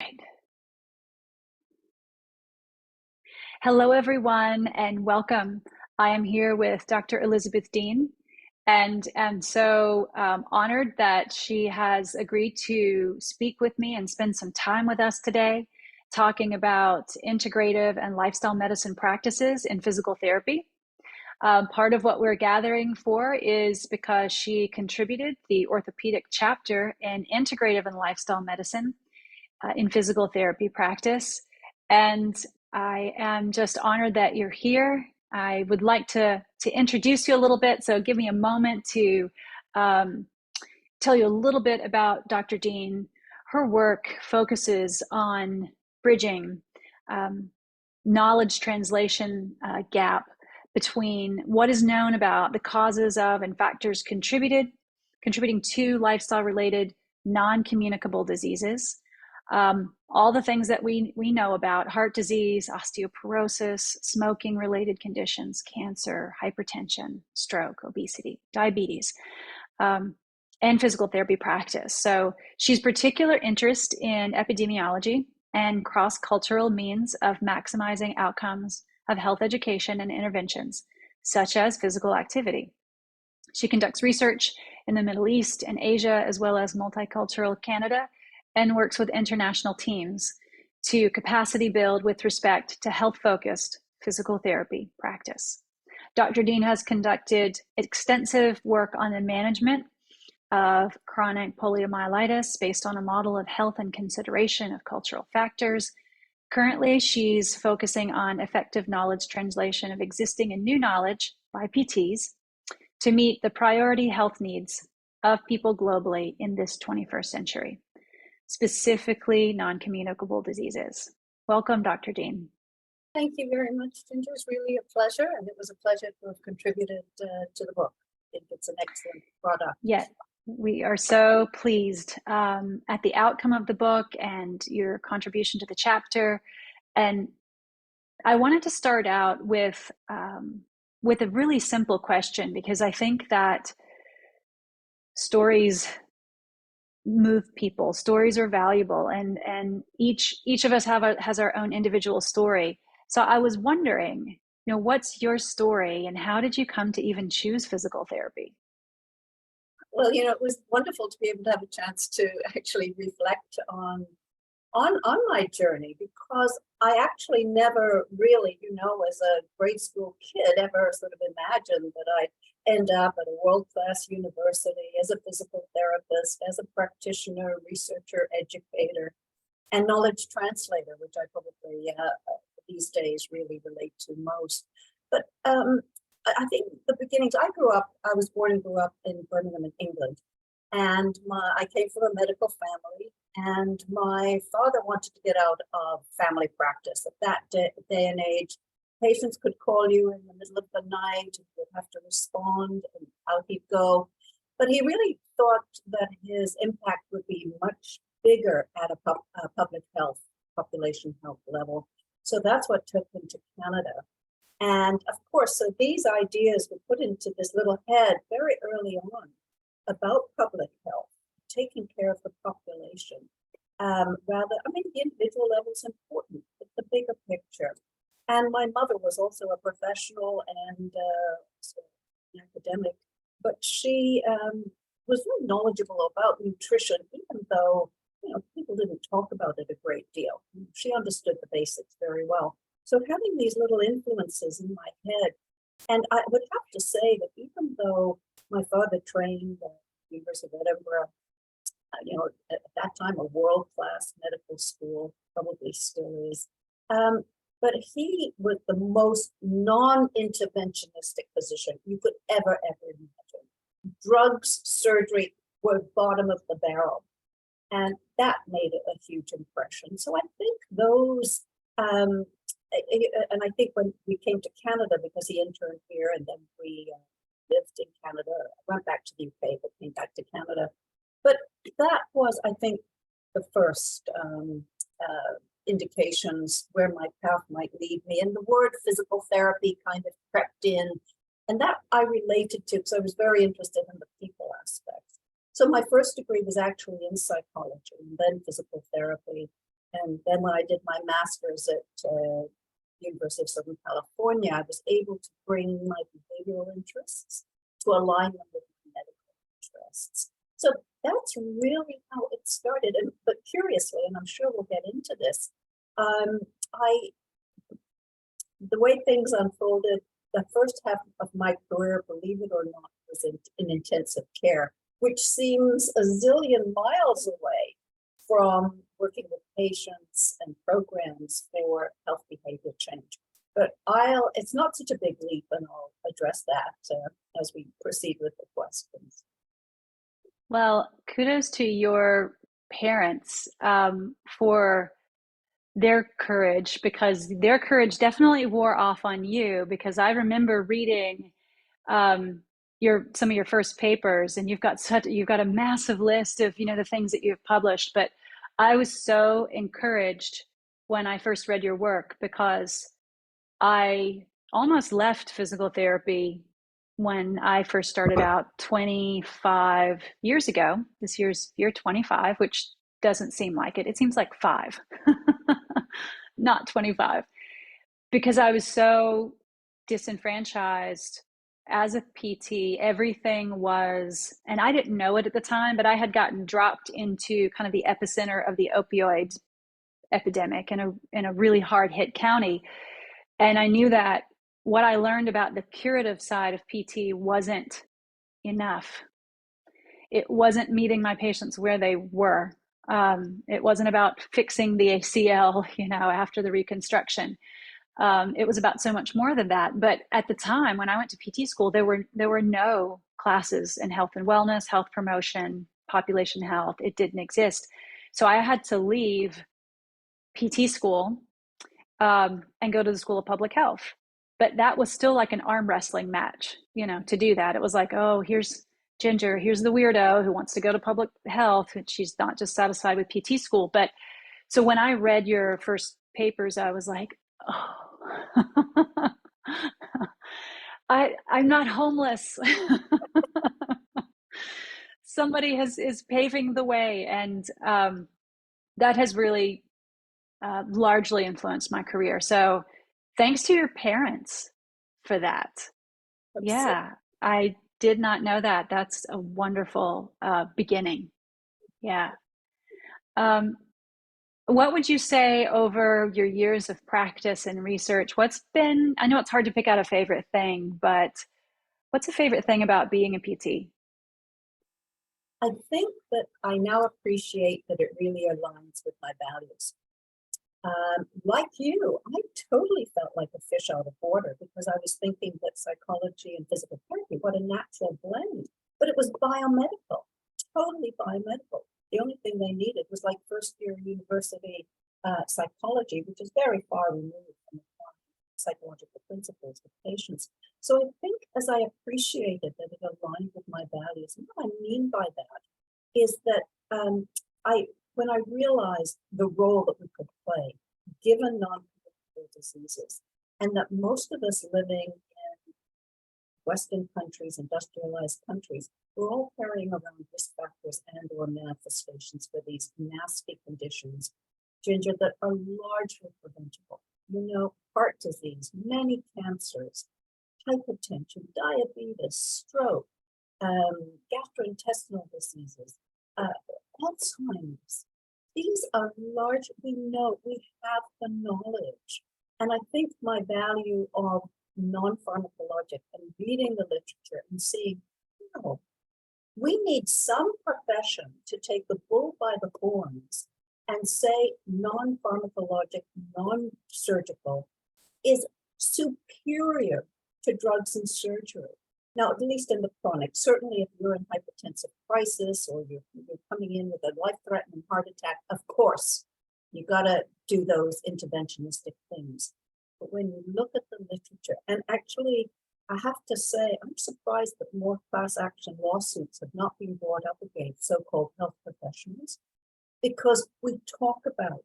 right. Hello, everyone, and welcome. I am here with Dr. Elizabeth Dean, and am so honored that she has agreed to speak with me and spend some time with us today, talking about integrative and lifestyle medicine practices in physical therapy. Part of what we're gathering for is because she contributed the orthopedic chapter in integrative and lifestyle medicine in physical therapy practice. And I am just honored that you're here. I would like to introduce you a little bit. So give me a moment to tell you a little bit about Dr. Dean. Her work focuses on bridging knowledge translation gap between what is known about the causes of and factors contributing to lifestyle-related non-communicable diseases. All the things that we know about: heart disease, osteoporosis, smoking-related conditions, cancer, hypertension, stroke, obesity, diabetes, and physical therapy practice. So she's particular interest in epidemiology and cross-cultural means of maximizing outcomes of health education and interventions, such as physical activity. She conducts research in the Middle East and Asia, as well as multicultural Canada, and works with international teams to capacity build with respect to health-focused physical therapy practice. Dr. Dean has conducted extensive work on the management of chronic poliomyelitis based on a model of health and consideration of cultural factors. Currently, she's focusing on effective knowledge translation of existing and new knowledge by PTs to meet the priority health needs of people globally in this 21st century, specifically non-communicable diseases. Welcome, Dr. Dean. Thank you very much, Ginger. It's really a pleasure, and it was a pleasure to have contributed to the book. I think it's an excellent product. Yeah, we are so pleased at the outcome of the book and your contribution to the chapter. And I wanted to start out with a really simple question, because I think that stories move people. Stories are valuable, and each of us has our own individual story. So I was wondering, what's your story, and how did you come to even choose physical therapy? Well, it was wonderful to be able to have a chance to actually reflect on my journey, because I actually never really, as a grade school kid, ever sort of imagined that I'd end up at a world-class university as a physical therapist, as a practitioner, researcher, educator, and knowledge translator, which I probably these days really relate to most. But I think the beginnings, I was born and grew up in Birmingham, in England. And I came from a medical family, and my father wanted to get out of family practice. At that day and age, patients could call you in the middle of the night, and you'd have to respond, and out he'd go. But he really thought that his impact would be much bigger at a public health, population health level. So that's what took him to Canada. And of course, so these ideas were put into this little head very early on about public health, taking care of the population. The individual level is important, but the bigger picture. And my mother was also a professional and an academic, but she was very knowledgeable about nutrition, even though people didn't talk about it a great deal. She understood the basics very well. So having these little influences in my head, and I would have to say that even though my father trained at the University of Edinburgh, at that time a world-class medical school, probably still is, but he was the most non-interventionistic physician you could ever imagine. Drugs, surgery were bottom of the barrel, and that made a huge impression. So I think those, and I think when we came to Canada, because he interned here, and then we lived in Canada, I went back to the UK, but came back to Canada. But that was, I think, the first indications where my path might lead me. And the word physical therapy kind of crept in. And that I related to, because I was very interested in the people aspect. So my first degree was actually in psychology, and then physical therapy. And then when I did my master's at University of Southern California, I was able to bring my behavioral interests to align them with my medical interests. So that's really how it started. And but curiously, and I'm sure we'll get into this, I the way things unfolded, the first half of my career, believe it or not, was in intensive care, which seems a zillion miles away from working with patients and programs for health behavior change. But it's not such a big leap, and I'll address that as we proceed with the questions. Well, kudos to your parents for their courage, because their courage definitely wore off on you, because I remember reading some of your first papers, and you've got a massive list of the things that you've published. But I was so encouraged when I first read your work, because I almost left physical therapy when I first started out 25 years ago. This year's year 25, which doesn't seem like it. It seems like 5, not 25, because I was so disenfranchised as a PT. Everything was, and I didn't know it at the time, but I had gotten dropped into kind of the epicenter of the opioid epidemic in a really hard hit county. And I knew that what I learned about the curative side of PT wasn't enough. It wasn't meeting my patients where they were. It wasn't about fixing the ACL, after the reconstruction. It was about so much more than that. But at the time when I went to PT school, there were no classes in health and wellness, health promotion, population health. It didn't exist. So I had to leave PT school and go to the School of Public Health. But that was still like an arm wrestling match, to do that. It was like, oh, here's Ginger, here's the weirdo who wants to go to public health, and she's not just satisfied with PT school. But so when I read your first papers, I was like, oh, I'm not homeless. Somebody is paving the way. And that has really largely influenced my career. So thanks to your parents for that. Yeah, I did not know that. That's a wonderful beginning. Yeah. What would you say over your years of practice and research? I know it's hard to pick out a favorite thing, but what's a favorite thing about being a PT? I think that I now appreciate that it really aligns with my values. Like you, I totally felt like a fish out of water, because I was thinking that psychology and physical therapy, what a natural blend. But it was biomedical, totally biomedical. The only thing they needed was like first year university psychology, which is very far removed from psychological principles with patients. So I think as I appreciated that it aligned with my values, and what I mean by that is that when I realized the role that we could play, given non-communicable diseases, and that most of us living in Western countries, industrialized countries, we're all carrying around risk factors and or manifestations for these nasty conditions, Ginger, that are largely preventable. Heart disease, many cancers, hypertension, diabetes, stroke, gastrointestinal diseases, Alzheimer's. These are large, we know, we have the knowledge. And I think my value of non-pharmacologic and reading the literature and seeing, we need some profession to take the bull by the horns and say non-pharmacologic, non-surgical is superior to drugs and surgery. Now, at least in the chronic, certainly if you're in hypertensive crisis or you're coming in with a life-threatening heart attack, of course, you got to do those interventionistic things. But when you look at the literature, and actually, I have to say, I'm surprised that more class action lawsuits have not been brought up against so-called health professionals, because we talk about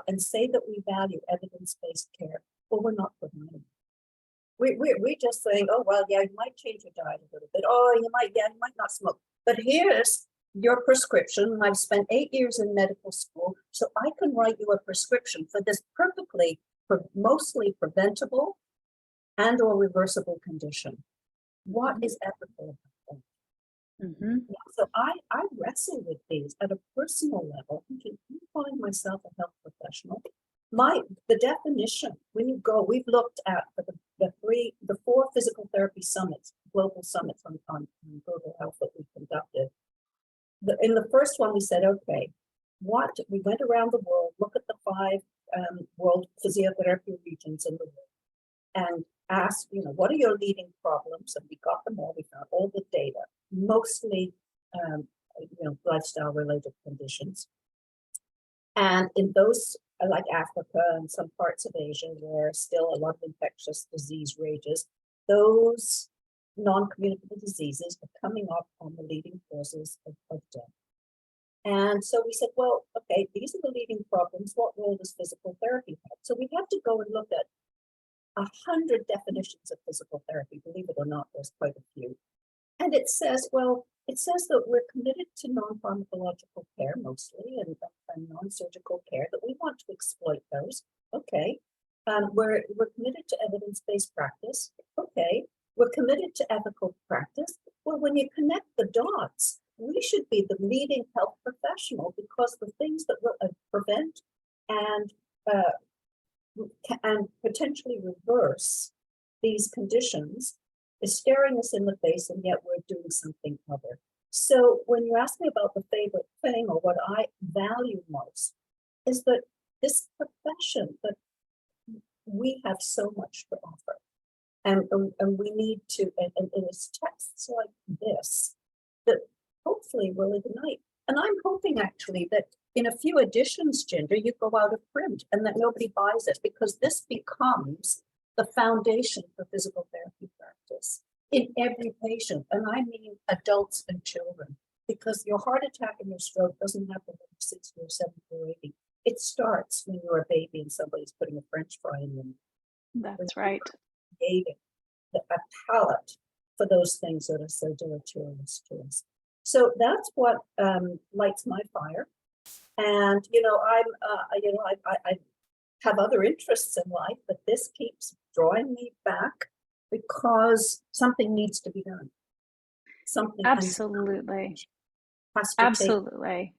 and say that we value evidence-based care, but we're not providing. We're just saying, oh, well, yeah, you might change your diet a little bit. Oh, you might not smoke. But here's your prescription. I've spent 8 years in medical school, so I can write you a prescription for this perfectly, mostly preventable and or reversible condition. What is ethical about that? Mm-hmm. So I wrestle with these at a personal level. Thinking, I'm calling myself a health professional. The definition, when you go, we've looked at the four physical therapy summits, global summits on global health that we conducted. In the first one, we said, okay, we went around the world, look at the five world physiotherapy regions in the world, and asked, what are your leading problems? And we got them all. We found all the data, mostly, lifestyle-related conditions. And in those, like Africa and some parts of Asia, where still a lot of infectious disease rages, those non-communicable diseases are coming up on the leading causes of death. And so we said, well, okay, these are the leading problems. What role does physical therapy have? So we had to go and look at 100 definitions of physical therapy. Believe it or not, there's quite a few. And it says that we're committed to non-pharmacological care mostly and non-surgical care, that we want to exploit those. Okay. We're committed to evidence-based practice. Okay. We're committed to ethical practice. Well, when you connect the dots, we should be the leading health professional, because the things that will prevent and potentially reverse these conditions is staring us in the face, and yet we're doing something other. So when you ask me about the favorite thing, or what I value most, is that this profession, that we have so much to offer. And we need to, and it's texts like this that hopefully will ignite. And I'm hoping actually that in a few editions, Ginger, you go out of print and that nobody buys it, because this becomes the foundation for physical therapy practice in every patient. And I mean adults and children, because your heart attack and your stroke doesn't happen when you're 60 or 70 or 80. It starts when you're a baby and somebody's putting a French fry in you. That's right. A palate for those things that are so deleterious to us. So that's what lights my fire. And I have other interests in life, but this keeps drawing me back, because something needs to be done. Something Absolutely. has to Absolutely.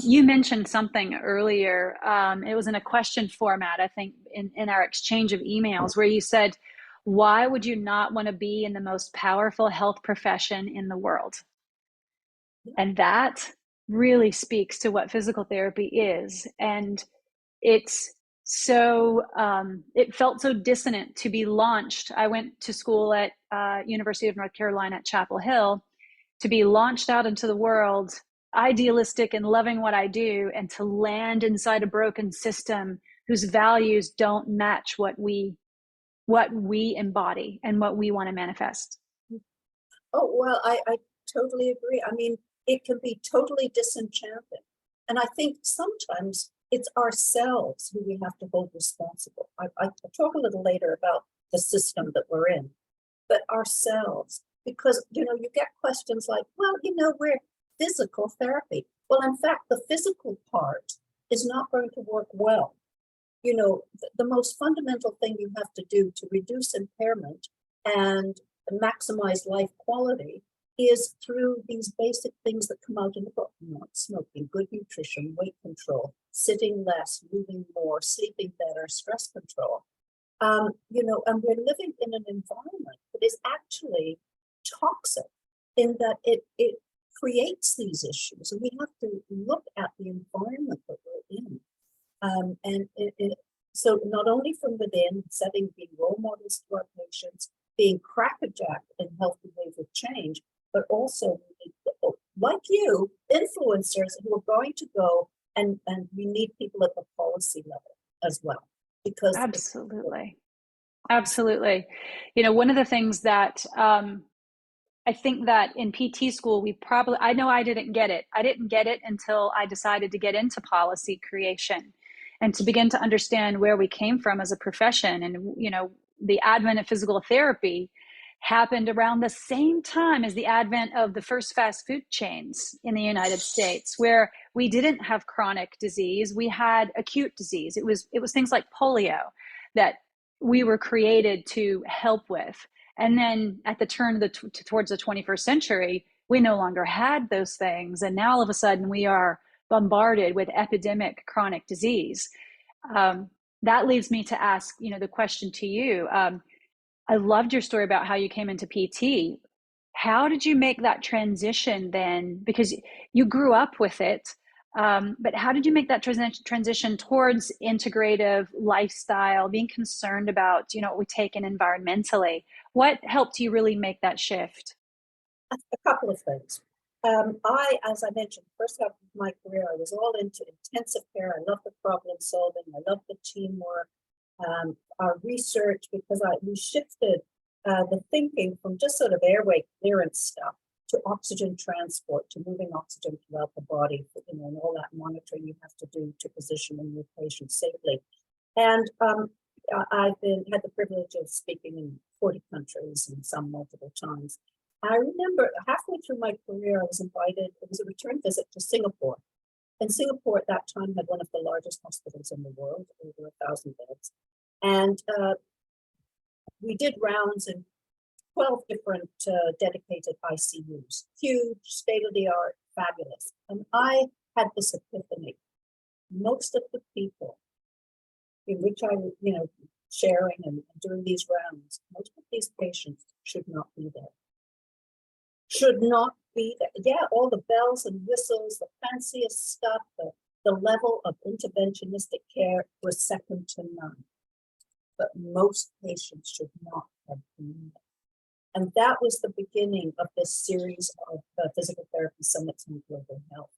You mentioned something earlier. It was in a question format, I think, in our exchange of emails, where you said, why would you not want to be in the most powerful health profession in the world? And that really speaks to what physical therapy is. And it's so, it felt so dissonant to be launched. I went to school at University of North Carolina at Chapel Hill, to be launched out into the world, idealistic and loving what I do, and to land inside a broken system whose values don't match what we embody and what we want to manifest. Oh, well, I totally agree. I mean, it can be totally disenchanting. And I think sometimes it's ourselves who we have to hold responsible. I'll talk a little later about the system that we're in, but ourselves, because, you get questions like, well, we're physical therapy. Well, in fact, the physical part is not going to work well. The most fundamental thing you have to do to reduce impairment and maximize life quality is through these basic things that come out in the book: not smoking, good nutrition, weight control, sitting less, moving more, sleeping better, stress control. And we're living in an environment that is actually toxic, in that it creates these issues, and we have to look at the environment that we're in. So not only from within, being role models to our patients, being crackerjack in health behavior change, but also people like you, influencers, who are going to go, and we need people at the policy level as well, because Absolutely. One of the things that I think that in PT school, I know I didn't get it. I didn't get it until I decided to get into policy creation and to begin to understand where we came from as a profession. And, the advent of physical therapy happened around the same time as the advent of the first fast food chains in the United States, where we didn't have chronic disease, we had acute disease. It was things like polio that we were created to help with. And then at the turn of towards the 21st century, we no longer had those things. And now all of a sudden we are bombarded with epidemic chronic disease. That leads me to ask, the question to you. I loved your story about how you came into PT. How did you make that transition then? Because you grew up with it, but how did you make that transition towards integrative lifestyle, being concerned about, what we take in environmentally? What helped you really make that shift? A couple of things. As I mentioned, first half of my career, I was all into intensive care. I love the problem solving. I love the teamwork, our research, because we shifted the thinking from just sort of airway clearance stuff to oxygen transport, to moving oxygen throughout the body, and all that monitoring you have to do to position and move patients safely. And I've had the privilege of speaking in 40 countries and some multiple times. I remember halfway through my career, I was invited, it was a return visit to Singapore. And Singapore at that time had one of the largest hospitals in the world, over 1,000 beds. And we did rounds in 12 different dedicated ICUs, huge, state-of-the-art, fabulous. And I had this epiphany. Most of the people in which I was, sharing and doing these rounds, most of these patients should not be there. Should not be there. Yeah, all the bells and whistles, the fanciest stuff, the level of interventionistic care was second to none. But most patients should not have been there. And that was the beginning of this series of physical therapy summits on global health.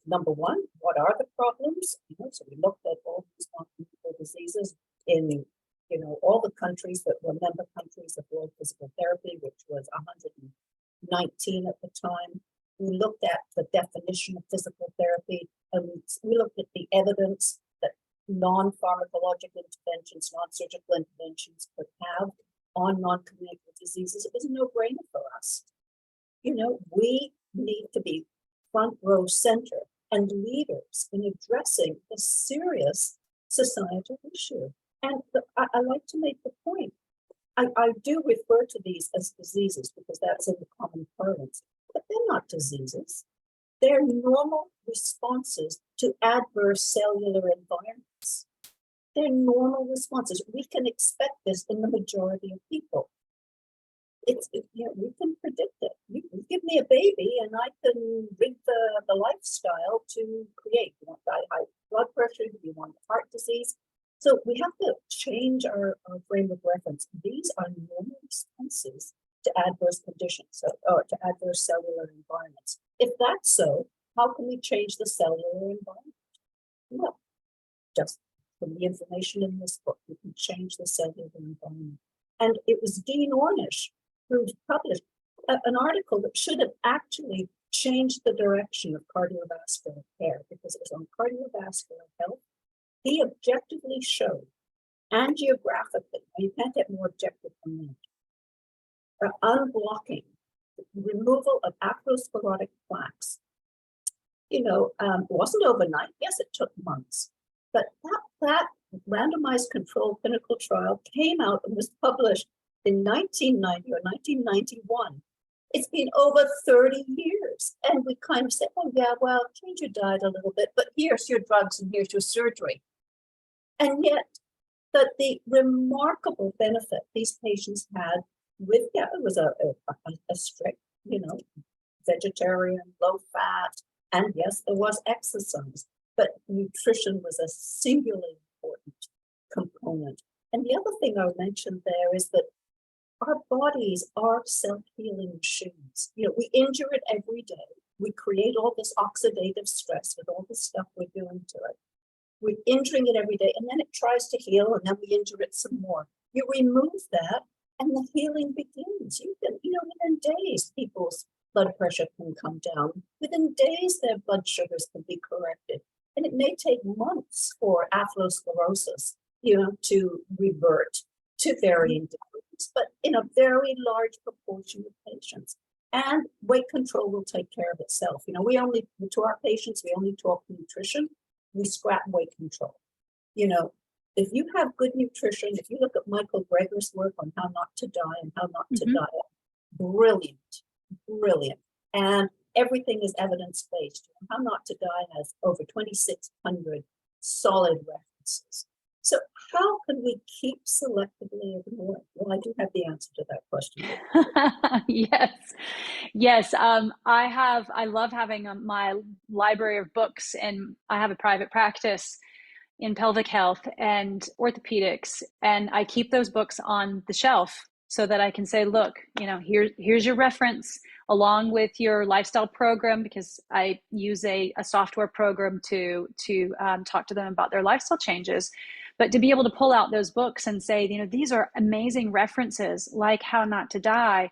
Number one, what are the problems? So we looked at all these non-communicable diseases in all the countries that were member countries of World Physical Therapy, which was 119 at the time. We looked at the definition of physical therapy, and we looked at the evidence that non-pharmacologic interventions, non-surgical interventions could have on non-communicable diseases. It was a no-brainer for us. We need to be front row center and leaders in addressing a serious societal issue. And I like to make the point. I do refer to these as diseases because that's in the common parlance, but they're not diseases. They're normal responses to adverse cellular environments. They're normal responses. We can expect this in the majority of people. We can predict it. You give me a baby and I can rig the lifestyle to create. You want high blood pressure, you want heart disease. So we have to change our frame of reference. These are normal responses to adverse conditions or to adverse cellular environments. If that's so, how can we change the cellular environment? Well, just from the information in this book, we can change the cellular environment. And it was Dean Ornish who published an article that should have actually changed the direction of cardiovascular care, because it was on cardiovascular health. He objectively showed, angiographically, you can't get more objective than that, unblocking, removal of atherosclerotic plaques. It wasn't overnight. Yes, it took months. But that randomized controlled clinical trial came out and was published in 1990 or 1991. It's been over 30 years. And we kind of said, oh, yeah, well, change your diet a little bit, but here's your drugs and here's your surgery. And yet, the remarkable benefit these patients had with, it was a strict, vegetarian, low fat, and yes, there was exercise, but nutrition was a singularly important component. And the other thing I'll mention there is that our bodies are self-healing machines. We injure it every day. We create all this oxidative stress with all the stuff we're doing to it. We're injuring it every day, and then it tries to heal, and then we injure it some more. You remove that, and the healing begins. You can, within days, people's blood pressure can come down. Within days, their blood sugars can be corrected. And it may take months for atherosclerosis, to revert to varying degrees. things, but in a very large proportion of patients. And weight control will take care of itself. To our patients, we only talk nutrition, we scrap weight control. If you have good nutrition, if you look at Michael Greger's work on how not to die and how not to diet, brilliant, brilliant. And everything is evidence-based. How Not to Die has over 2,600 solid references. So how can we keep selectively ignoring? Well, I do have the answer to that question. Yes. I love having my library of books, and I have a private practice in pelvic health and orthopedics, and I keep those books on the shelf so that I can say, look, here's your reference along with your lifestyle program, because I use a software program to talk to them about their lifestyle changes. But to be able to pull out those books and say, these are amazing references, like How Not to Die,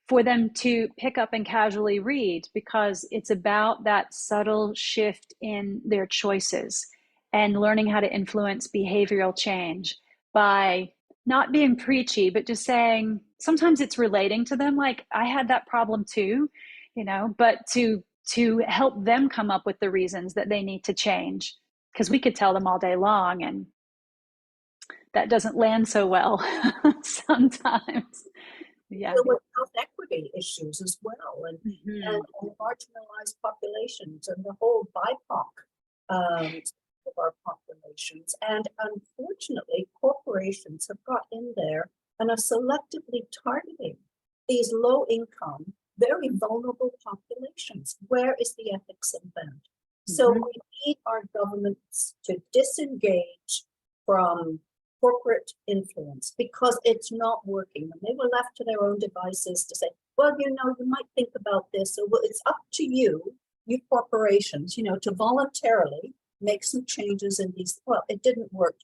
for them to pick up and casually read, because it's about that subtle shift in their choices and learning how to influence behavioral change by not being preachy, but just saying, sometimes it's relating to them. Like, I had that problem too, but to help them come up with the reasons that they need to change, because we could tell them all day long, and that doesn't land so well sometimes. Yeah. With health equity issues as well, and marginalized populations, and the whole BIPOC of our populations. And unfortunately, corporations have got in there and are selectively targeting these low income, very vulnerable populations. Where is the ethics in that? So we need our governments to disengage from corporate influence, because it's not working. And they were left to their own devices to say, well, you might think about this. So it's up to you corporations, to voluntarily make some changes in these. Well, it didn't work.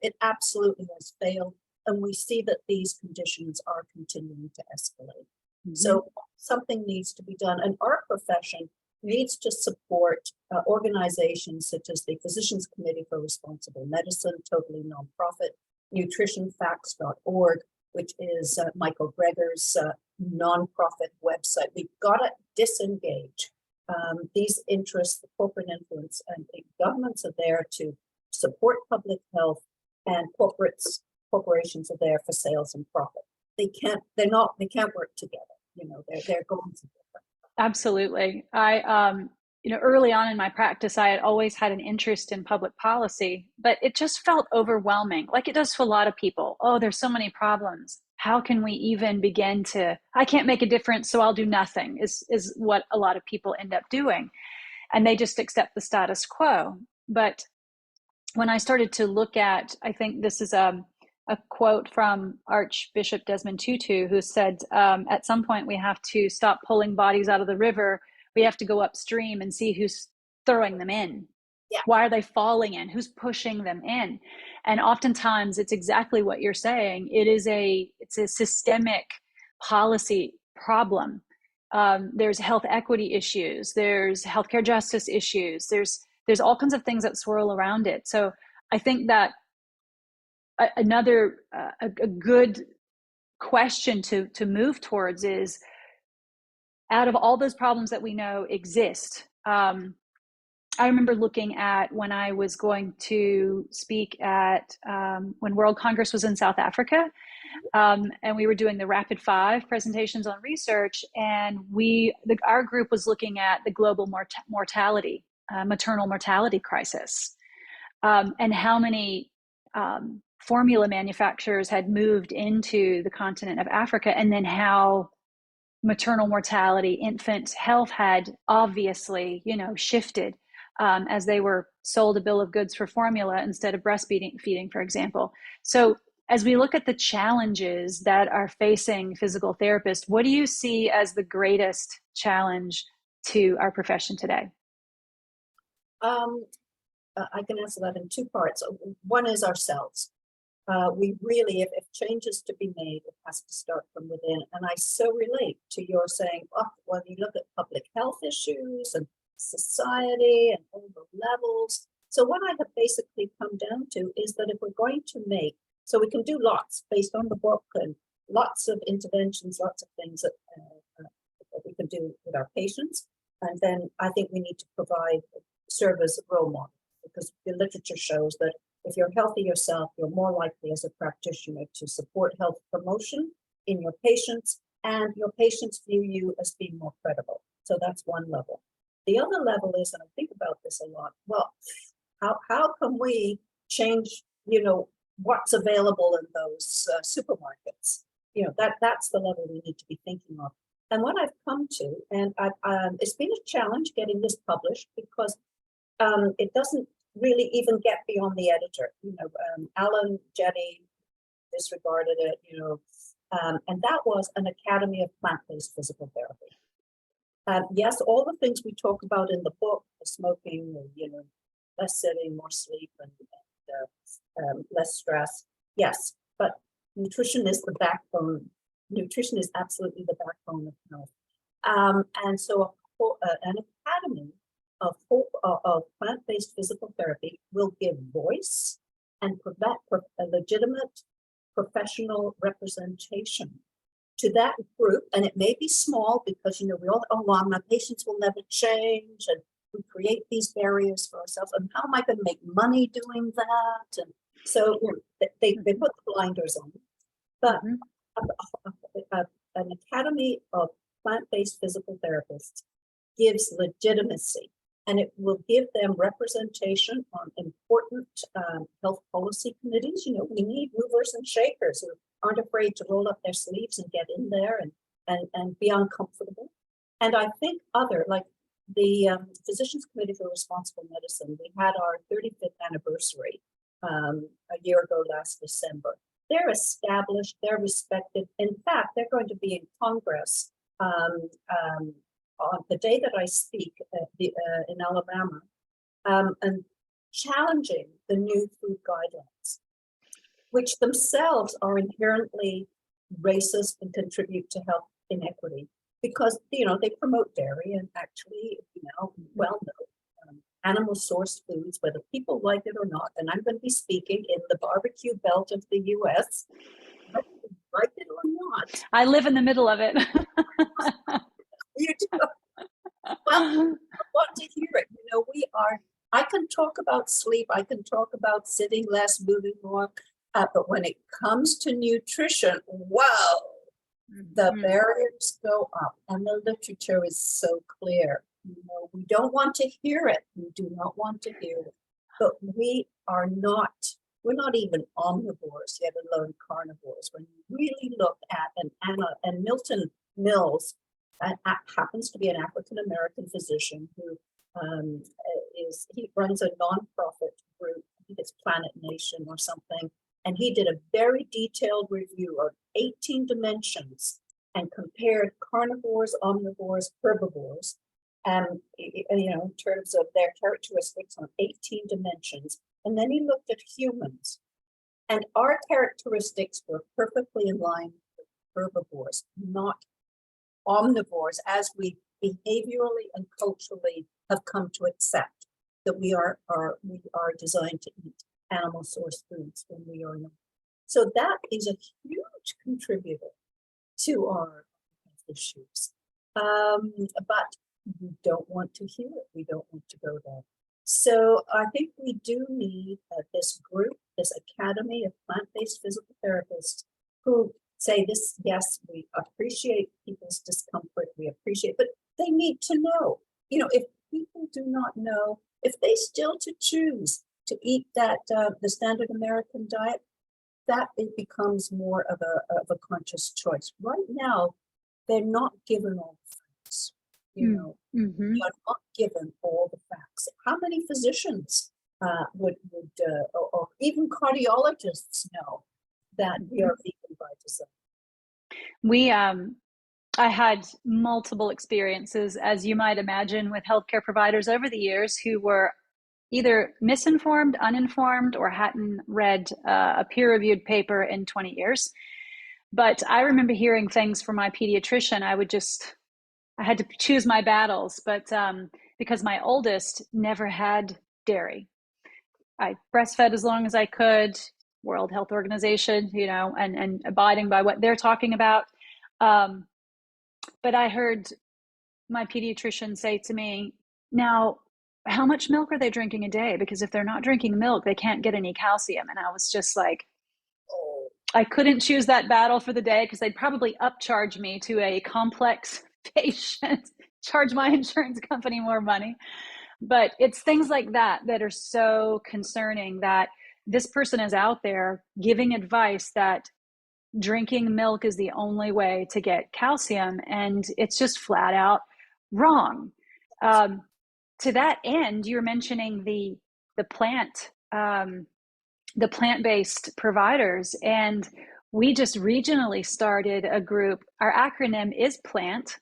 It absolutely has failed. And we see that these conditions are continuing to escalate. So something needs to be done. And our profession needs to support organizations such as the Physicians Committee for Responsible Medicine, totally nonprofit, nutritionfacts.org, which is Michael Greger's nonprofit website. We've got to disengage these interests, the corporate influence, and the governments are there to support public health, and corporations are there for sales and profit. They can't work together. They're going together. Absolutely. Early on in my practice, I had always had an interest in public policy, but it just felt overwhelming, like it does to a lot of people. Oh, there's so many problems. How can we even begin I can't make a difference, so I'll do nothing, is what a lot of people end up doing. And they just accept the status quo. But when I started to look at, I think this is a quote from Archbishop Desmond Tutu, who said, at some point we have to stop pulling bodies out of the river. We have to go upstream and see who's throwing them in. Yeah. Why are they falling in? Who's pushing them in? And oftentimes it's exactly what you're saying. It's a systemic policy problem. There's health equity issues. There's healthcare justice issues. There's all kinds of things that swirl around it. So I think that another a good question to move towards is, out of all those problems that we know exist, I remember looking at when I was going to speak at when World Congress was in South Africa, and we were doing the Rapid 5 presentations on research, and our group was looking at the global maternal mortality crisis, and how many formula manufacturers had moved into the continent of Africa, and then how maternal mortality, infant health had obviously, shifted as they were sold a bill of goods for formula instead of breastfeeding, for example. So as we look at the challenges that are facing physical therapists, what do you see as the greatest challenge to our profession today? I can answer that in two parts. One is ourselves. We really, if change is to be made, it has to start from within. And I so relate to your saying, when you look at public health issues and society and all the levels. So what I have basically come down to is that if we're going to so we can do lots based on the book and lots of interventions, lots of things that we can do with our patients. And then I think we need to serve as a role model, because the literature shows that if you're healthy yourself, you're more likely as a practitioner to support health promotion in your patients, and your patients view you as being more credible. So that's one level. The other level is, and I think about this a lot, well, how can we change, what's available in those supermarkets? That's the level we need to be thinking of. And what I've come to, and it's been a challenge getting this published, because it doesn't really even get beyond the editor. Alan Jetty disregarded it, and that was an Academy of Plant-Based Physical Therapy. Yes, all the things we talk about in the book, the smoking, less sitting, more sleep, and less stress. Yes, but nutrition is the backbone. Nutrition is absolutely the backbone of health. And so an academy of plant-based physical therapy will give voice and provide a legitimate professional representation to that group. And it may be small, because we all, my patients will never change, and we create these barriers for ourselves, and how am I going to make money doing that? And so they put the blinders on. But an academy of plant-based physical therapists gives legitimacy, and it will give them representation on important health policy committees. We need movers and shakers who aren't afraid to roll up their sleeves and get in there and be uncomfortable. And I think like the Physicians Committee for Responsible Medicine, we had our 35th anniversary a year ago last December. They're established, they're respected. In fact, they're going to be in Congress on the day that I speak in Alabama, and challenging the new food guidelines, which themselves are inherently racist and contribute to health inequity, because they promote dairy, and actually, animal sourced foods, whether people like it or not. And I'm going to be speaking in the barbecue belt of the U.S., like it or not. I live in the middle of it. You do. Well, I want to hear it. I can talk about sleep, I can talk about sitting less, moving more, but when it comes to nutrition, wow, the barriers go up, and the literature is so clear. We don't want to hear it. We do not want to hear it. But we're not even omnivores, yet alone carnivores. When you really look at, and Milton Mills happens to be an African-American physician who he runs a nonprofit group, I think it's Planet Nation or something, and he did a very detailed review of 18 dimensions and compared carnivores, omnivores, herbivores, in terms of their characteristics on 18 dimensions. And then he looked at humans, and our characteristics were perfectly in line with herbivores, not omnivores, as we behaviorally and culturally have come to accept that we are designed to eat animal source foods when we are not. So that is a huge contributor to our issues. But we don't want to hear it. We don't want to go there. So I think we do need this group, this academy of plant-based physical therapists who say this, yes, we appreciate people's discomfort, we appreciate, but they need to know, if people do not know, if they still to choose to eat that, the standard American diet, that it becomes more of a conscious choice. Right now, they're not given all the facts. They're not given all the facts. How many physicians would or even cardiologists know that we are vegan by design? I had multiple experiences, as you might imagine, with healthcare providers over the years who were either misinformed, uninformed, or hadn't read a peer-reviewed paper in 20 years. But I remember hearing things from my pediatrician. I had to choose my battles, but because my oldest never had dairy. I breastfed as long as I could. World Health Organization, and abiding by what they're talking about. But I heard my pediatrician say to me, now, how much milk are they drinking a day? Because if they're not drinking milk, they can't get any calcium. And I was just like, Oh, I couldn't choose that battle for the day because they'd probably upcharge me to a complex patient, charge my insurance company more money. But it's things like that that are so concerning, that this person is out there giving advice that drinking milk is the only way to get calcium, and it's just flat out wrong. Um, to that end, you were mentioning the plant the plant-based providers, and we just regionally started a group. Our acronym is PLANT,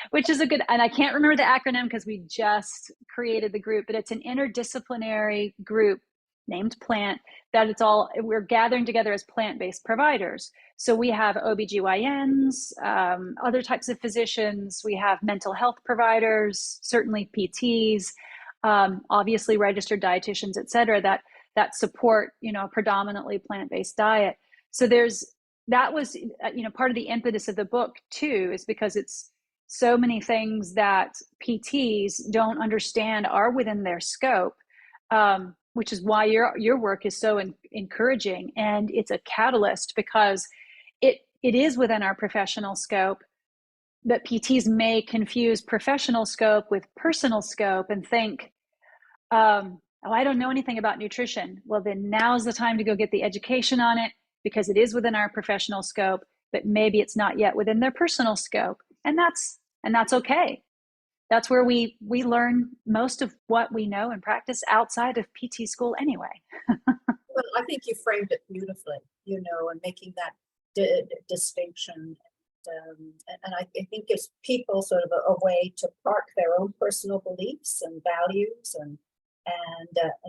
which is a good, and I can't remember the acronym because we just created the group, but it's an interdisciplinary group named Plant, that we're gathering together as plant-based providers. So we have OBGYNs, other types of physicians, we have mental health providers, certainly PTs, obviously registered dietitians, et cetera, that support, a predominantly plant-based diet. So that was, part of the impetus of the book too, is because it's so many things that PTs don't understand are within their scope, which is why your work is so encouraging, and it's a catalyst because it is within our professional scope. But PTs may confuse professional scope with personal scope and think, oh, I don't know anything about nutrition. Well, then now's the time to go get the education on it, because it is within our professional scope, but maybe it's not yet within their personal scope. And that's okay. That's where we learn most of what we know and practice outside of PT school anyway. well, I think you framed it beautifully, and making that distinction. And I think gives people sort of a way to park their own personal beliefs and values, and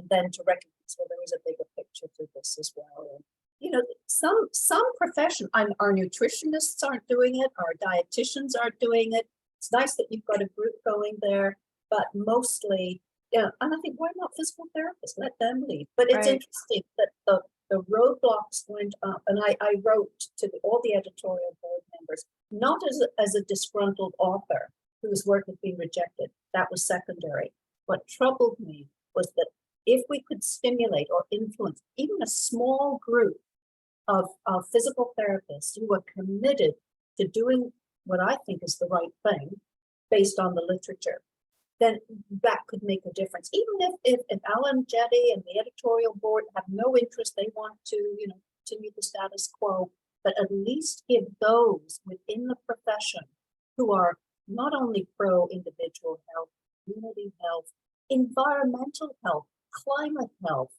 then to recognize, well, there is a bigger picture to this as well. And some profession, our nutritionists aren't doing it, our dietitians aren't doing it. It's nice that you've got a group going there, but mostly, and I think, why not physical therapists? Let them lead. But it's Right. interesting that the roadblocks went up, and I wrote to all the editorial board members, not as a disgruntled author whose work had been rejected. That was secondary. What troubled me was that if we could stimulate or influence even a small group of physical therapists who were committed to doing what I think is the right thing based on the literature, then that could make a difference. Even if Alan Jetty and the editorial board have no interest, they want to, continue the status quo, but at least give those within the profession who are not only pro-individual health, community health, environmental health, climate health,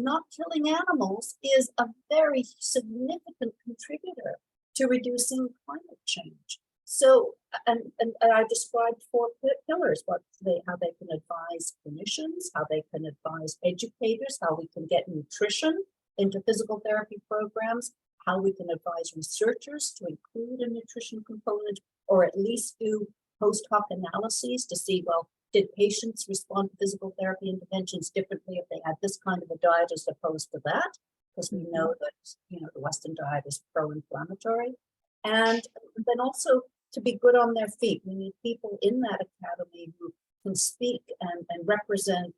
not killing animals is a very significant contributor to reducing climate change. So, and I described 4 pillars: how they can advise clinicians, how they can advise educators, how we can get nutrition into physical therapy programs, how we can advise researchers to include a nutrition component, or at least do post hoc analyses to see, well, did patients respond to physical therapy interventions differently if they had this kind of a diet as opposed to that? Because we know that, the Western diet is pro-inflammatory. And then also to be good on their feet. We need people in that academy who can speak and represent,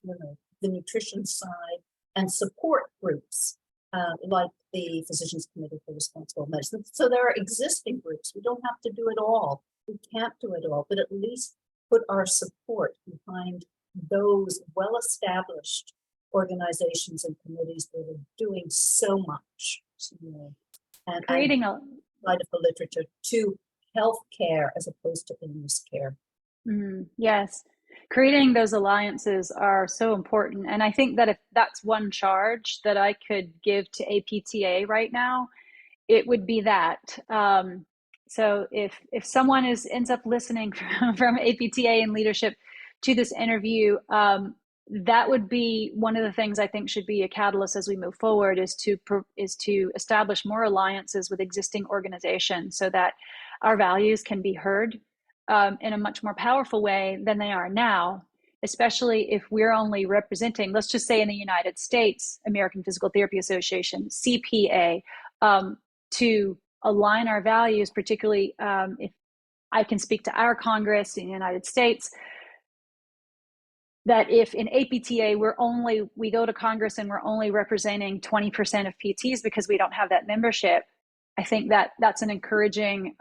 the nutrition side and support groups like the Physicians Committee for Responsible Medicine. So there are existing groups. We don't have to do it all. We can't do it all, but at least put our support behind those well-established organizations and committees that are doing so much, and Creating a light of the literature to healthcare as opposed to illness care. Yes, creating those alliances are so important. And I think that if that's one charge that I could give to APTA right now, it would be that. So if someone ends up listening from APTA and leadership to this interview, that would be one of the things I think should be a catalyst as we move forward, is to establish more alliances with existing organizations so that our values can be heard in a much more powerful way than they are now. especially if we're only representing, let's just say in the United States, American Physical Therapy Association, CPA, to align our values, particularly if I can speak to our Congress in the United States, that if in APTA we go to Congress and we're only representing 20% of PTs because we don't have that membership, I think that's an encouraging,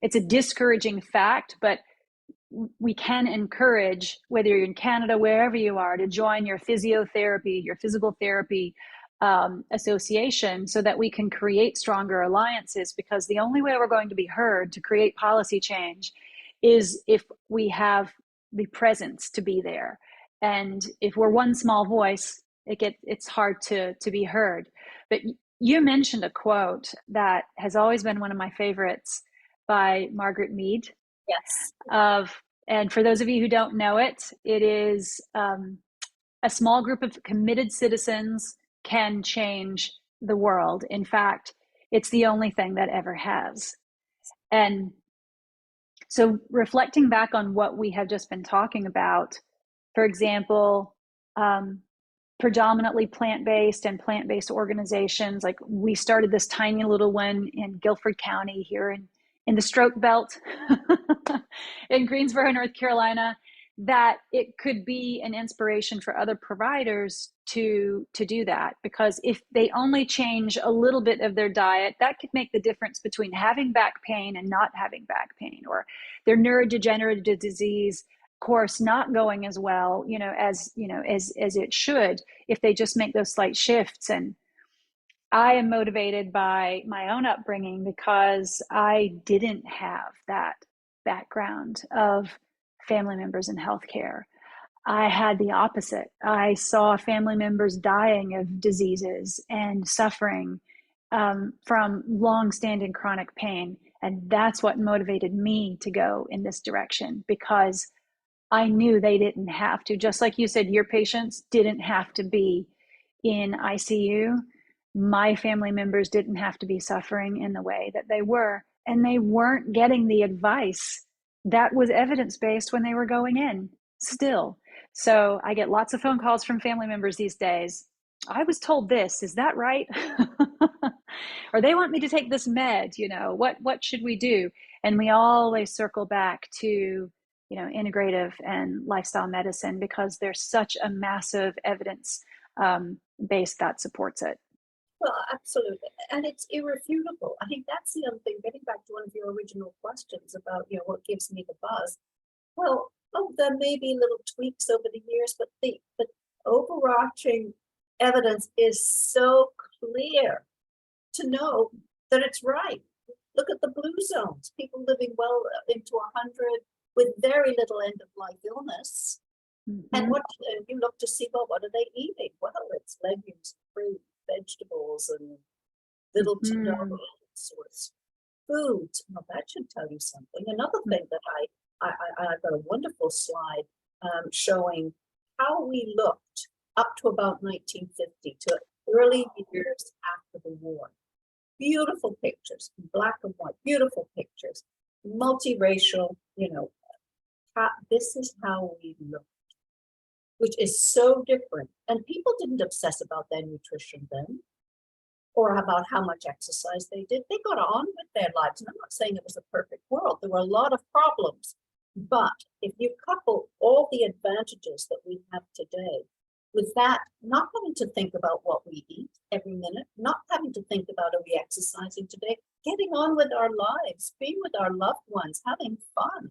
it's a discouraging fact, but we can encourage, whether you're in Canada, wherever you are, to join your physiotherapy, your physical therapy association, so that we can create stronger alliances, because the only way we're going to be heard to create policy change is if we have the presence to be there. And if we're one small voice, it's hard to be heard. But you mentioned a quote that has always been one of my favorites by Margaret Mead. Yes. And for those of you who don't know it, it is a small group of committed citizens can change the world. In fact, it's the only thing that ever has. And so reflecting back on what we have just been talking about, for example, predominantly plant-based and plant-based organizations, like we started this tiny little one in Guilford County here in the Stroke Belt in Greensboro, North Carolina, that it could be an inspiration for other providers to do that. Because if they only change a little bit of their diet, that could make the difference between having back pain and not having back pain, or their neurodegenerative disease course not going as well, as it should, if they just make those slight shifts. And I am motivated by my own upbringing, because I didn't have that background of family members in healthcare. I had the opposite. I saw family members dying of diseases and suffering from long-standing chronic pain. And that's what motivated me to go in this direction, because I knew they didn't have to. Just like you said, your patients didn't have to be in ICU. My family members didn't have to be suffering in the way that they were. And they weren't getting the advice that was evidence-based when they were going in still. So I get lots of phone calls from family members these days. I was told this, is that right? Or they want me to take this med, what should we do? And we always circle back to integrative and lifestyle medicine, because there's such a massive evidence base that supports it. Well, absolutely. And it's irrefutable. I think that's the other thing, getting back to one of your original questions about, what gives me the buzz. Well, there may be little tweaks over the years, but the overarching evidence is so clear to know that it's right. Look at the blue zones, people living well into 100 with very little end-of-life illness. Mm-hmm. And what you look to see, well, what are they eating? Well, it's legumes, fruit, vegetables, and little to no source foods. Well, that should tell you something. Another thing that I've got a wonderful slide showing how we looked up to about 1950 to early years after the war. Beautiful pictures, black and white, beautiful pictures, multiracial, this is how we looked, which is so different. And people didn't obsess about their nutrition then, or about how much exercise they did. They got on with their lives. And I'm not saying it was a perfect world. There were a lot of problems. But if you couple all the advantages that we have today with that, not having to think about what we eat every minute, not having to think about, are we exercising today, getting on with our lives, being with our loved ones, having fun.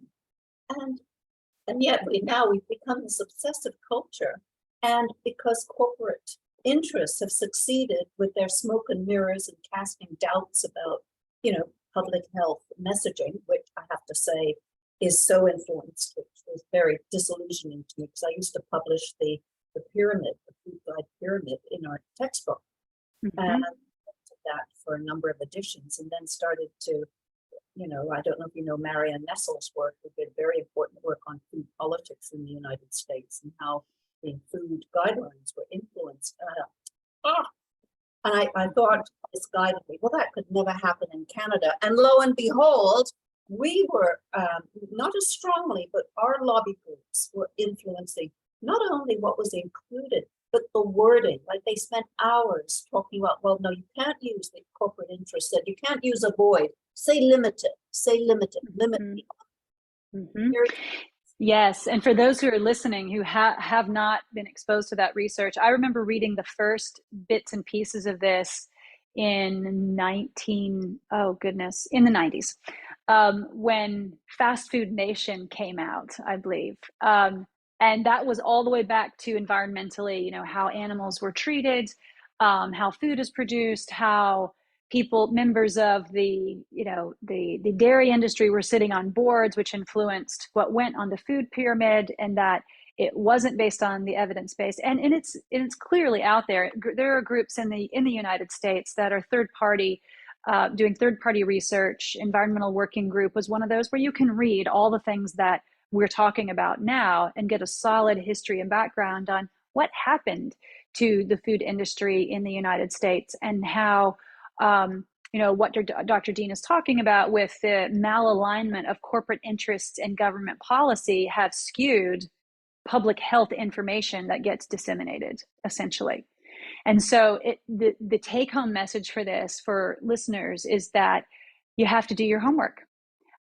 And yet we've become this obsessive culture. And because corporate interests have succeeded with their smoke and mirrors and casting doubts about, public health messaging, which I have to say is so influenced, which was very disillusioning to me, because I used to publish the pyramid, the food guide pyramid in our textbook. Mm-hmm. And did that for a number of editions, and then started to, I don't know if you know Marianne Nessel's work, who did very important work on food politics in the United States and how the food guidelines were influenced. And I thought, this guided me, well, that could never happen in Canada. And lo and behold, we were not as strongly, but our lobby groups were influencing not only what was included, but the wording. Like they spent hours talking about, well, no, you can't use the corporate interest, that you can't use avoid. Say limited, limit Mhm. the Mhm. very. Yes, and for those who are listening who have not been exposed to that research, I remember reading the first bits and pieces of this in in the 90s, when Fast Food Nation came out, I believe. And that was all the way back to environmentally, how animals were treated, how food is produced, how people, members of the dairy industry, were sitting on boards, which influenced what went on the food pyramid, and that it wasn't based on the evidence base. And it's clearly out there. There are groups in the United States that are third party, doing third party research. Environmental Working Group was one of those, where you can read all the things that we're talking about now and get a solid history and background on what happened to the food industry in the United States, and how what Dr. Dean is talking about with the malalignment of corporate interests and government policy have skewed public health information that gets disseminated, essentially. And so the take home message for this, for listeners, is that you have to do your homework.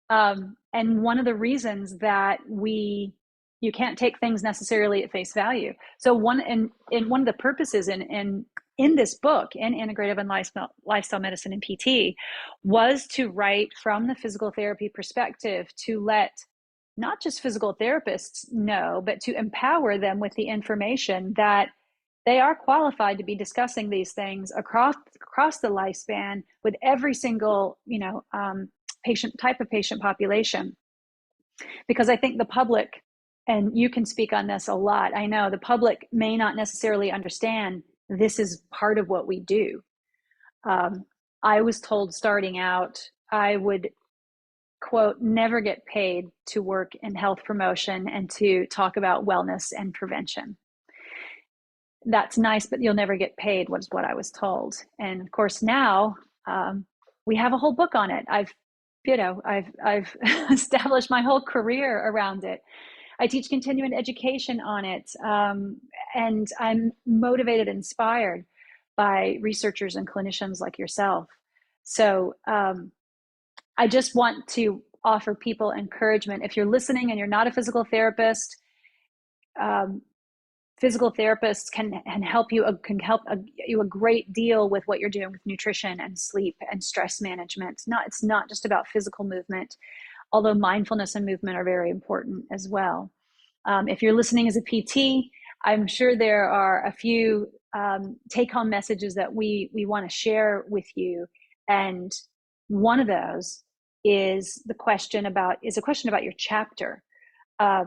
And one of the reasons that you can't take things necessarily at face value. So one of the purposes in this book, in Integrative and Lifestyle Medicine and PT, was to write from the physical therapy perspective, to let not just physical therapists know, but to empower them with the information that they are qualified to be discussing these things across the lifespan with every single patient population. Because I think the public, and you can speak on this a lot, I know the public may not necessarily understand this is part of what we do. I was told starting out I would, quote, never get paid to work in health promotion and to talk about wellness and prevention. That's nice, but you'll never get paid, was what I was told. And of course, now we have a whole book on it. I've established my whole career around it. I teach continuing education on it, and I'm motivated, inspired by researchers and clinicians like yourself. So I just want to offer people encouragement. If you're listening and you're not a physical therapist, physical therapists can help you a great deal with what you're doing with nutrition and sleep and stress management. It's not just about physical movement, although mindfulness and movement are very important as well. If you're listening as a PT, I'm sure there are a few take-home messages that we want to share with you, and one of those is a question about your chapter. A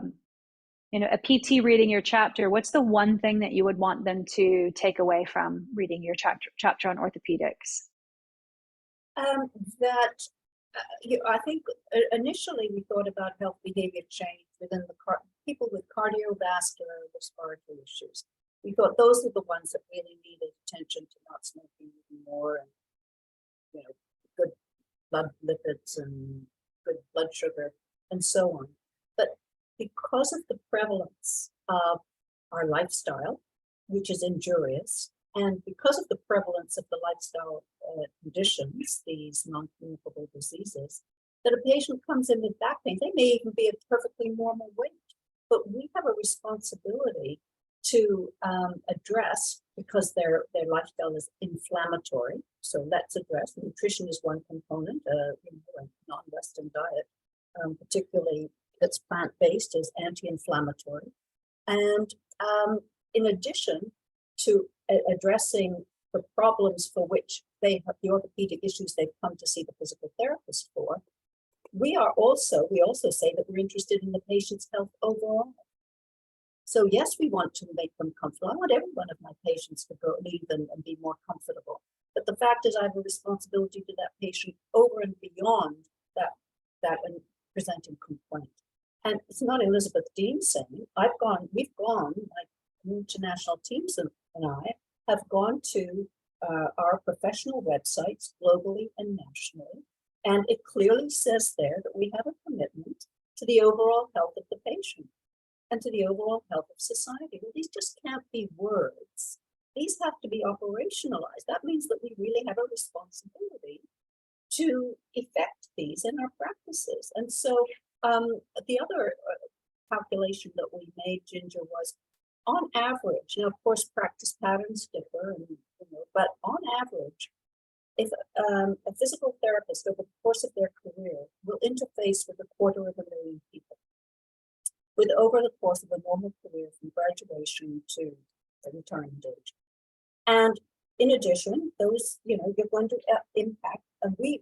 PT reading your chapter, what's the one thing that you would want them to take away from reading your chapter on orthopedics? That I think initially we thought about health behavior change within the people with cardiovascular respiratory issues. We thought those are the ones that really needed attention to not smoking anymore, and good blood lipids and good blood sugar and so on. But because of the prevalence of our lifestyle, which is injurious, and because of the prevalence of the lifestyle conditions, these non-communicable diseases, that a patient comes in with back pain, they may even be a perfectly normal weight, but we have a responsibility to address, because their lifestyle is inflammatory. So let's address nutrition is one component, a non-Western diet, particularly that's plant-based, is anti-inflammatory. And in addition to addressing the problems for which they have, the orthopedic issues they've come to see the physical therapist for, we also say that we're interested in the patient's health overall. So yes, we want to make them comfortable. I want every one of my patients to leave and be more comfortable. But the fact is, I have a responsibility to that patient over and beyond that presenting complaint. And it's not Elizabeth Dean saying. We've gone, like international teams and I have gone to our professional websites globally and nationally, And it clearly says there that we have a commitment to the overall health of the patient and to the overall health of society. Well, these just can't be words. These have to be operationalized. That means that we really have a responsibility to effect these in our practices. And so the other calculation that we made, Ginger, was on average, now of course practice patterns differ, and, but on average, if a physical therapist over the course of their career will interface with 250,000 people, with over the course of a normal career from graduation to the retirement age. And in addition, those, you're going to impact, and we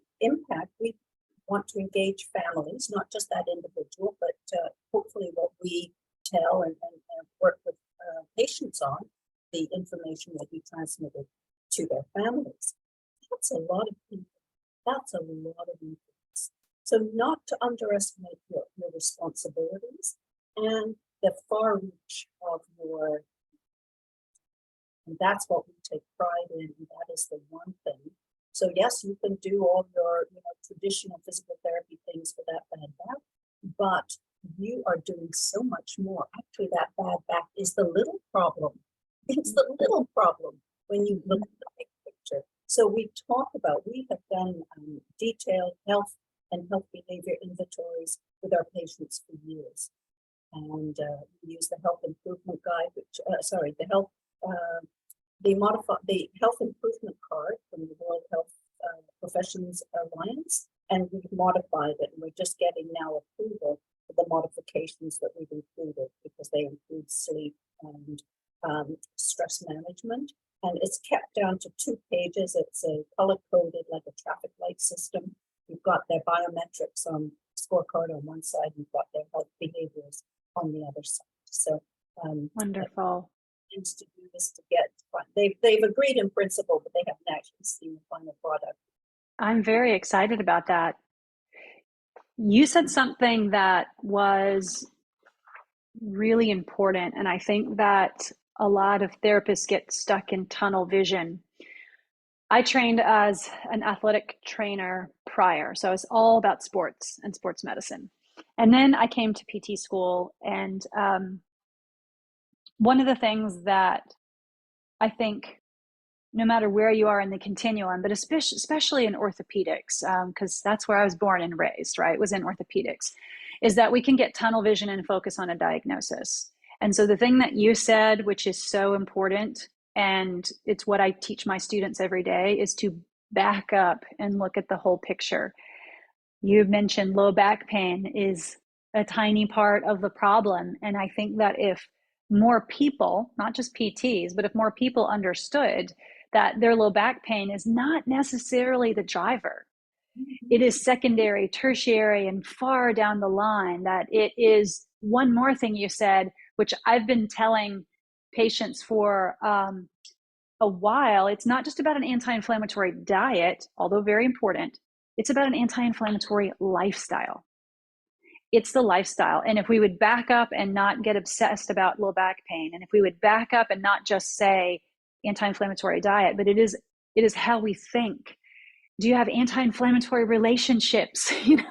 want to engage families, not just that individual, but hopefully what we tell and work with patients on, the information will be transmitted to their families. That's a lot of people. That's a lot of influence. So not to underestimate your responsibilities and the far reach of your, and that's what we take pride in, and that is the one thing. So yes, you can do all your traditional physical therapy things for that bad back, but you are doing so much more. Actually, that bad back is the little problem. It's the little problem when you look at the big picture. So we have done detailed health and health behavior inventories with our patients for years. And we use the health improvement guide, the health improvement card from the World Health Professions Alliance, and we've modified it, and we're just getting now approval for the modifications that we've included, because they include sleep and stress management. And it's kept down to 2 pages. It's a color-coded, like a traffic light system. We've got their biometrics on scorecard on one side, and we've got their health behaviors on the other side. So wonderful. To do this to get fun. They've agreed in principle, but they haven't actually seen the final product. I'm very excited about that. You said something that was really important, and I think that a lot of therapists get stuck in tunnel vision. I trained as an athletic trainer prior, so it's all about sports and sports medicine. And then I came to PT school, and one of the things that I think, no matter where you are in the continuum, but especially in orthopedics, because that's where I was born and raised, right, was in orthopedics, is that we can get tunnel vision and focus on a diagnosis. And so the thing that you said, which is so important, and it's what I teach my students every day, is to back up and look at the whole picture. You mentioned low back pain is a tiny part of the problem. And I think that if more people, not just PTs, but if more people understood that their low back pain is not necessarily the driver, it is secondary, tertiary, and far down the line, that it is one more thing you said, which I've been telling patients for a while. It's not just about an anti-inflammatory diet, although very important. It's about an anti-inflammatory lifestyle. It's the lifestyle. And if we would back up and not get obsessed about low back pain, and if we would back up and not just say anti-inflammatory diet, but it is how we think. Do you have anti-inflammatory relationships? It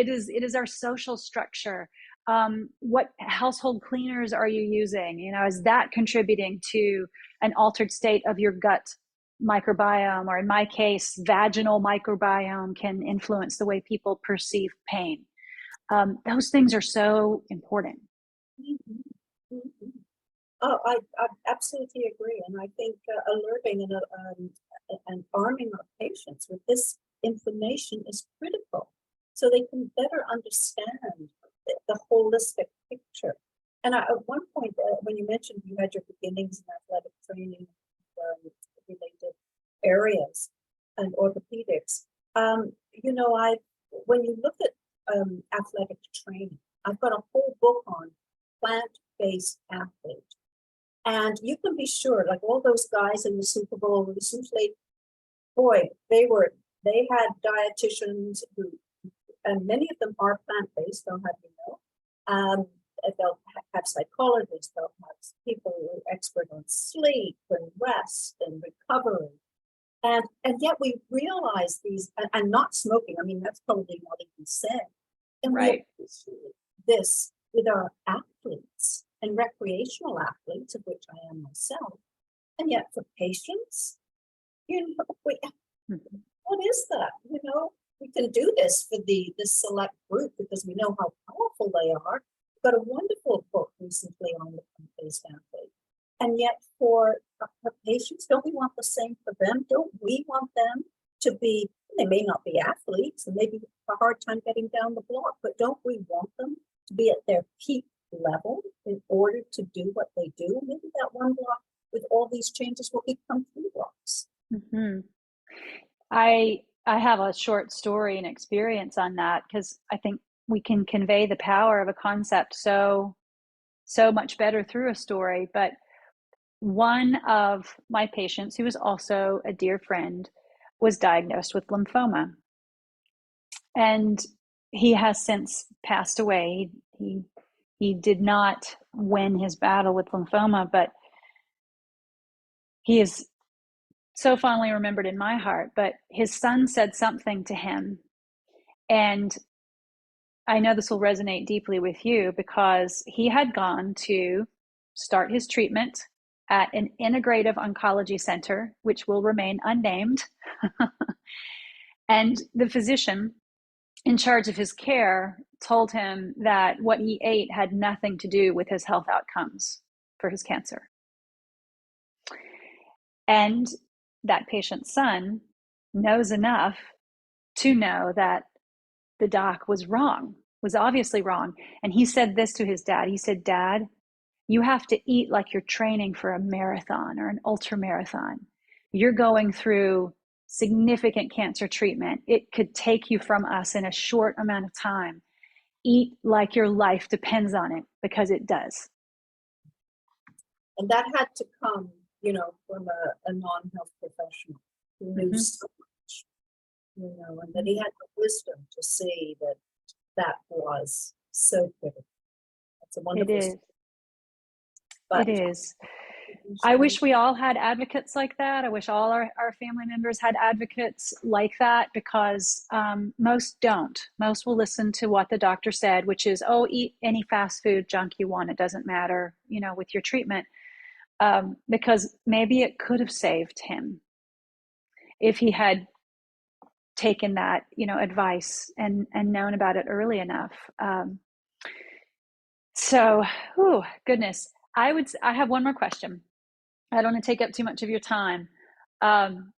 is our social structure. What household cleaners are you using? Is that contributing to an altered state of your gut microbiome? Or in my case, vaginal microbiome can influence the way people perceive pain. Those things are so important. Mm-hmm. Mm-hmm. Oh, I absolutely agree. And I think alerting and arming our patients with this information is critical, so they can better understand the holistic picture. And at one point, when you mentioned you had your beginnings in athletic training, related areas and orthopedics, when you look at athletic training, I've got a whole book on plant-based athlete. And you can be sure, like all those guys in the Super Bowl, the souffle, boy, they had dietitians who, and many of them are plant-based, they'll have they'll have psychologists, they'll have people who are expert on sleep and rest and recovery. And yet we realize these, and not smoking, I mean, that's probably not even said. And we Right. appreciate this with our athletes and recreational athletes, of which I am myself. And yet for patients, Mhm. what is that? We can do this for the select group because we know how powerful they are. We've got a wonderful book recently on the plant-based athlete. And yet for patients, don't we want the same for them? Don't we want them to be, they may not be athletes and maybe have a hard time getting down the block, but don't we want them to be at their peak level in order to do what they do? Maybe that one block with all these changes will become 3 blocks. Mm-hmm. I have a short story and experience on that because I think we can convey the power of a concept so much better through a story. But one of my patients, who was also a dear friend, was diagnosed with lymphoma. And he has since passed away. He did not win his battle with lymphoma, but he is so fondly remembered in my heart. But his son said something to him, and I know this will resonate deeply with you because he had gone to start his treatment at an integrative oncology center, which will remain unnamed. And the physician in charge of his care told him that what he ate had nothing to do with his health outcomes for his cancer. And that patient's son knows enough to know that the doc was wrong, was obviously wrong. And he said this to his dad. He said, "Dad, you have to eat like you're training for a marathon or an ultra marathon. You're going through significant cancer treatment. It could take you from us in a short amount of time. Eat like your life depends on it, because it does." And that had to come, from a non-health professional who knew Mm-hmm. so much, and that he had the wisdom to see that that was so critical. It's a It wonderful is. story. It But is. I wish we all had advocates like that. I wish all our family members had advocates like that, because most don't. Most will listen to what the doctor said, which is, oh, eat any fast food junk you want. It doesn't matter, with your treatment. Because maybe it could have saved him if he had taken that, advice and known about it early enough. So, goodness. I have one more question. I don't want to take up too much of your time. Um,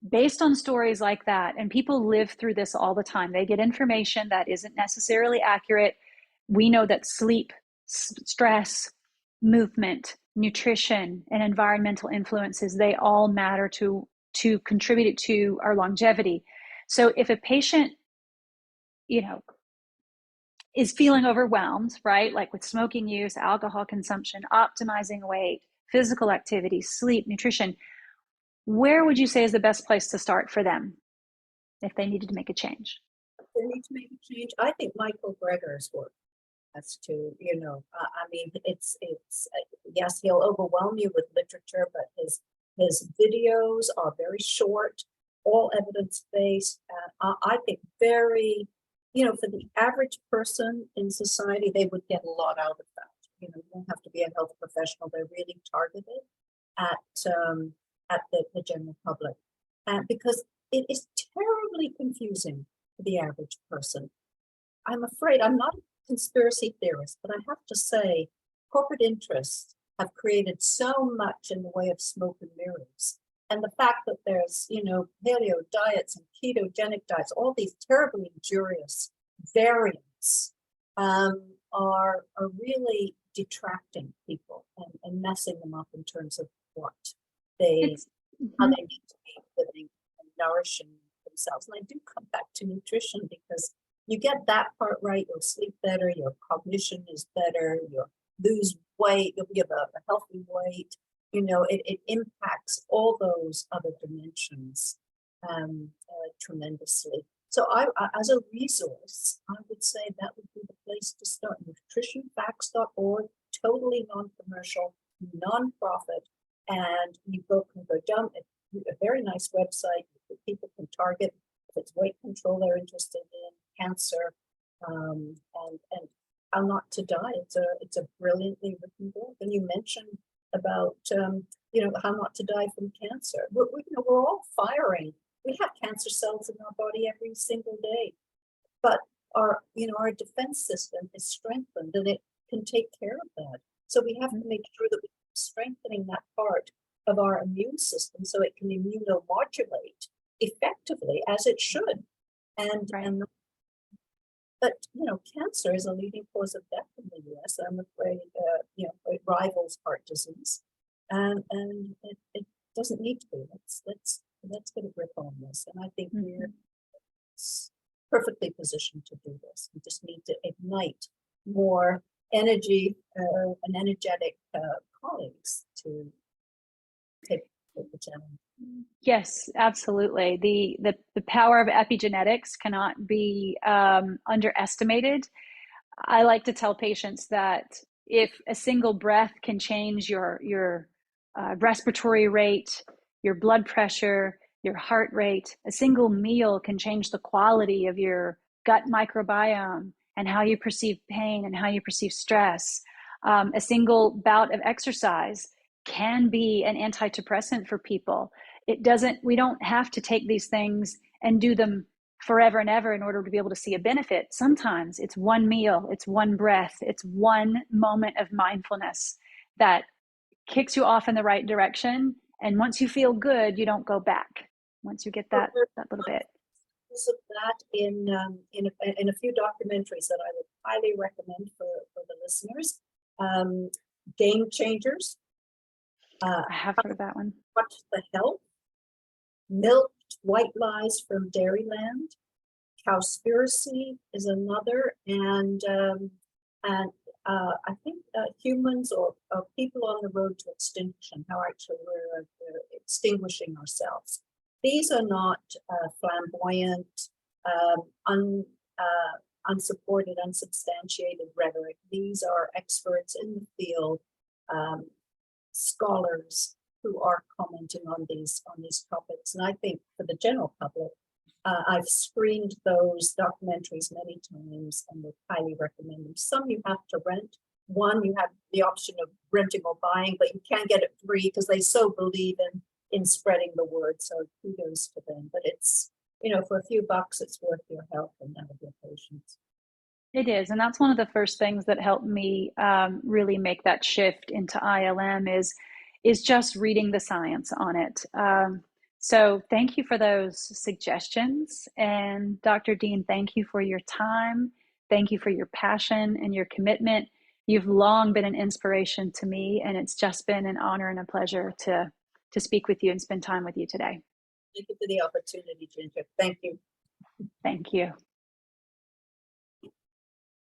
Based on stories like that, and people live through this all the time, they get information that isn't necessarily accurate. We know that sleep, stress, movement, nutrition, and environmental influences, they all matter to contribute to our longevity. So if a patient, is feeling overwhelmed, right? Like with smoking use, alcohol consumption, optimizing weight, physical activity, sleep, nutrition, where would you say is the best place to start for them if they needed to make a change? they need to make a change. I think Michael Greger's work has to, it's yes, he'll overwhelm you with literature, but his videos are very short, all evidence-based. I think very, for the average person in society, they would get a lot out of that. You don't have to be a health professional. They're really targeted at the general public, because it is terribly confusing for the average person. I'm afraid I'm not a conspiracy theorist, but I have to say, corporate interests have created so much in the way of smoke and mirrors. And the fact that there's, paleo diets and ketogenic diets, all these terribly injurious variants are really detracting people and messing them up in terms of what It's how mhm. they need to be living and nourishing themselves. And I do come back to nutrition, because you get that part right, you'll sleep better, your cognition is better, you'll lose weight, you'll be a healthy weight. It impacts all those other dimensions tremendously. So as a resource, I would say that would be the place to start. Nutritionfacts.org, totally non-commercial, non-profit, and you can go down. a very nice website that people can target if it's weight control they're interested in, cancer, and how not to die. It's a brilliantly written book. And you mentioned about how not to die from cancer. We're all firing. We have cancer cells in our body every single day, but our defense system is strengthened and it can take care of that. So we have to make sure that we're strengthening that part of our immune system so it can immunomodulate effectively as it should. But cancer is a leading cause of death in the U.S. I'm afraid it rivals heart disease, and it doesn't need to be. Let's get a grip on this, and I think we're perfectly positioned to do this. We just need to ignite more energy and energetic colleagues to take the challenge. Yes, absolutely. The power of epigenetics cannot be underestimated. I like to tell patients that if a single breath can change your respiratory rate, your blood pressure, your heart rate, a single meal can change the quality of your gut microbiome and how you perceive pain and how you perceive stress. A single bout of exercise can be an antidepressant for people. We don't have to take these things and do them forever and ever in order to be able to see a benefit. Sometimes it's one meal, it's one breath, it's one moment of mindfulness that kicks you off in the right direction. And once you feel good, you don't go back. Once you get that little bit. Of that in a few documentaries that I would highly recommend for the listeners. Game Changers. I have heard of that one. What the Health? Milked White Lies from Dairyland. Cowspiracy is another, and I think humans or people on the road to extinction, how actually we're extinguishing ourselves. These are not flamboyant, unsupported, unsubstantiated rhetoric. These are experts in the field, scholars who are commenting on these topics. And I think for the general public, I've screened those documentaries many times and would highly recommend them. Some you have to rent. One, you have the option of renting or buying, but you can't get it free because they so believe in spreading the word. So kudos to them. But it's, for a few bucks, it's worth your help and that of your patients. It is. And that's one of the first things that helped me really make that shift into ILM is just reading the science on it. So thank you for those suggestions. And Dr. Dean, thank you for your time. Thank you for your passion and your commitment. You've long been an inspiration to me, and it's just been an honor and a pleasure to speak with you and spend time with you today. Thank you for the opportunity, Ginger. Thank you. Thank you.